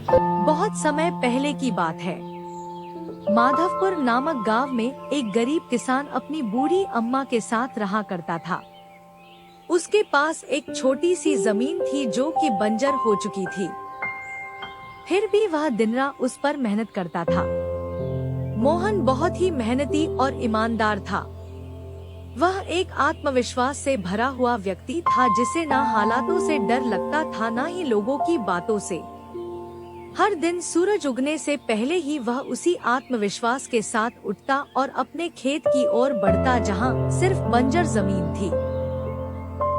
बहुत समय पहले की बात है। माधवपुर नामक गांव में एक गरीब किसान अपनी बूढ़ी अम्मा के साथ रहा करता था। उसके पास एक छोटी सी जमीन थी जो कि बंजर हो चुकी थी। फिर भी वह दिन रात उस पर मेहनत करता था। मोहन बहुत ही मेहनती और ईमानदार था। वह एक आत्मविश्वास से भरा हुआ व्यक्ति था जिसे न हालातों से डर लगता था न ही लोगों की बातों से। हर दिन सूरज उगने से पहले ही वह उसी आत्मविश्वास के साथ उठता और अपने खेत की ओर बढ़ता जहां सिर्फ बंजर जमीन थी,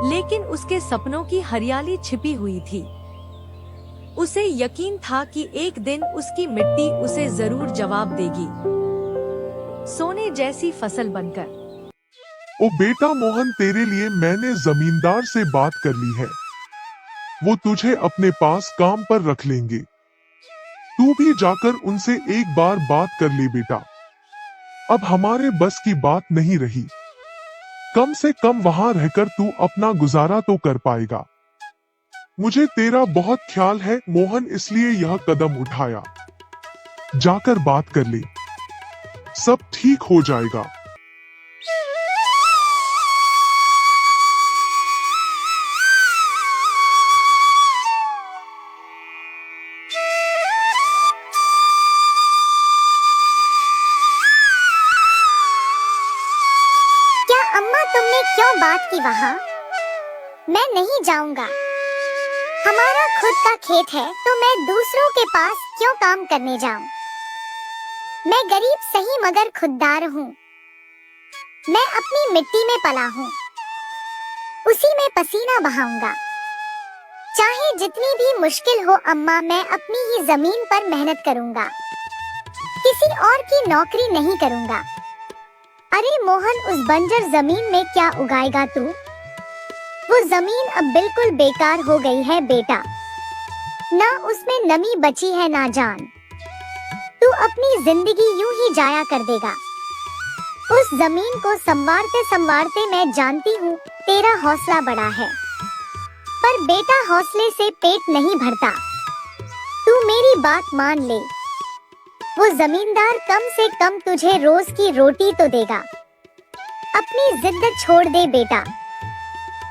लेकिन उसके सपनों की हरियाली छिपी हुई थी। उसे यकीन था कि एक दिन उसकी मिट्टी उसे जरूर जवाब देगी, सोने जैसी फसल बनकर। ओ बेटा मोहन, तेरे लिए मैंने जमींदार से बात कर ली है। वो तुझे अपने पास काम पर रख लेंगे। तू भी जाकर उनसे एक बार बात कर ले बेटा। अब हमारे बस की बात नहीं रही। कम से कम वहां रहकर तू अपना गुजारा तो कर पाएगा। मुझे तेरा बहुत ख्याल है मोहन, इसलिए यह कदम उठाया। जाकर बात कर ले, सब ठीक हो जाएगा। अम्मा, तुमने क्यों बात की वहाँ? मैं नहीं जाऊंगा। हमारा खुद का खेत है तो मैं दूसरों के पास क्यों काम करने जाऊं? मैं गरीब सही मगर खुददार हूँ। मैं अपनी मिट्टी में पला हूँ, उसी में पसीना बहाऊंगा। चाहे जितनी भी मुश्किल हो अम्मा, मैं अपनी ही जमीन पर मेहनत करूंगा। किसी और की नौकरी नहीं करूंगा। अरे मोहन, उस बंजर जमीन में क्या उगाएगा तू? वो जमीन अब बिल्कुल बेकार हो गई है बेटा। ना उसमें नमी बची है ना जान। तू अपनी जिंदगी यूं ही जाया कर देगा। उस जमीन को संवारते संवारते मैं जानती हूँ तेरा हौसला बड़ा है, पर बेटा हौसले से पेट नहीं भरता। तू मेरी बात मान ले। वो जमींदार कम से कम तुझे रोज की रोटी तो देगा। अपनी जिद छोड़ दे बेटा।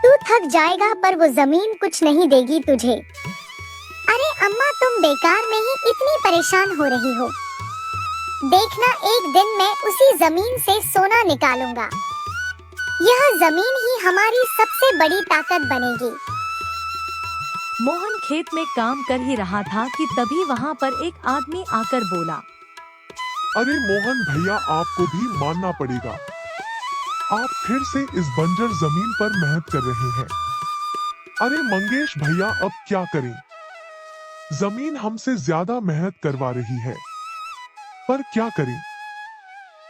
तू थक जाएगा पर वो जमीन कुछ नहीं देगी तुझे। अरे अम्मा, तुम बेकार में ही इतनी परेशान हो रही हो। देखना, एक दिन मैं उसी जमीन से सोना निकालूंगा। यह जमीन ही हमारी सबसे बड़ी ताकत बनेगी। मोहन खेत में काम कर ही रहा था कि तभी वहाँ पर एक आदमी आकर बोला। अरे मोहन भैया, आपको भी मानना पड़ेगा। आप फिर से इस बंजर जमीन पर मेहनत कर रहे हैं। अरे मंगेश भैया, अब क्या करें? जमीन हमसे ज्यादा मेहनत करवा रही है, पर क्या करें?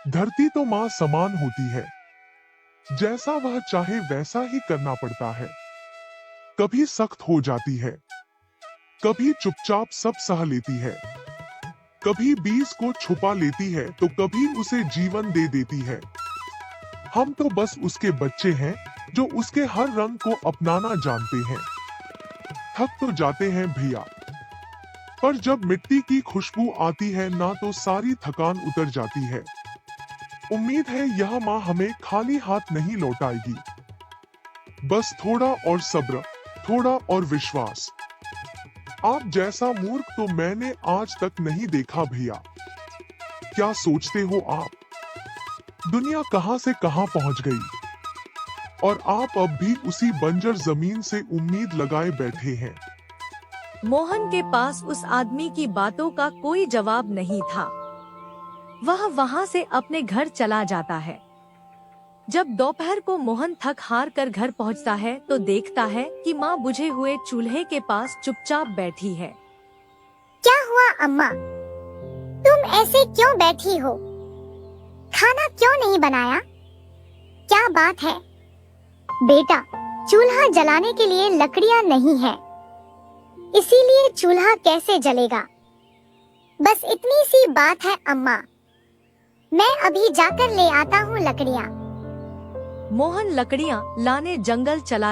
धरती तो माँ समान होती है। जैसा वह चाहे वैसा ही करना पड़ता है। कभी सख्त हो जाती है, कभी चुपचाप सब सह लेती है, कभी बीज को छुपा लेती है तो कभी उसे जीवन दे देती है। हम तो बस उसके बच्चे हैं जो उसके हर रंग को अपनाना जानते हैं। थक तो जाते हैं भैया, पर जब मिट्टी की खुशबू आती है ना तो सारी थकान उतर जाती है। उम्मीद है यह माँ हमें खाली हाथ नहीं लौटाएगी। बस थोड़ा और सब्र, थोड़ा और विश्वास। आप जैसा मूर्ख तो मैंने आज तक नहीं देखा भैया। क्या सोचते हो आप? दुनिया कहां से कहां पहुंच गई और आप अब भी उसी बंजर जमीन से उम्मीद लगाए बैठे हैं। मोहन के पास उस आदमी की बातों का कोई जवाब नहीं था। वह वहां से अपने घर चला जाता है। जब दोपहर को मोहन थक हार कर घर पहुंचता है तो देखता है कि माँ बुझे हुए चूल्हे के पास चुपचाप बैठी है। क्या हुआ अम्मा? तुम ऐसे क्यों बैठी हो? खाना क्यों नहीं बनाया? क्या बात है? बेटा, चूल्हा जलाने के लिए लकड़ियाँ नहीं है, इसीलिए चूल्हा कैसे जलेगा? बस इतनी सी बात है अम्मा। मैं अभी जाकर ले आता हूँ लकड़ियाँ। मोहन लकड़ियाँ लाने जंगल चला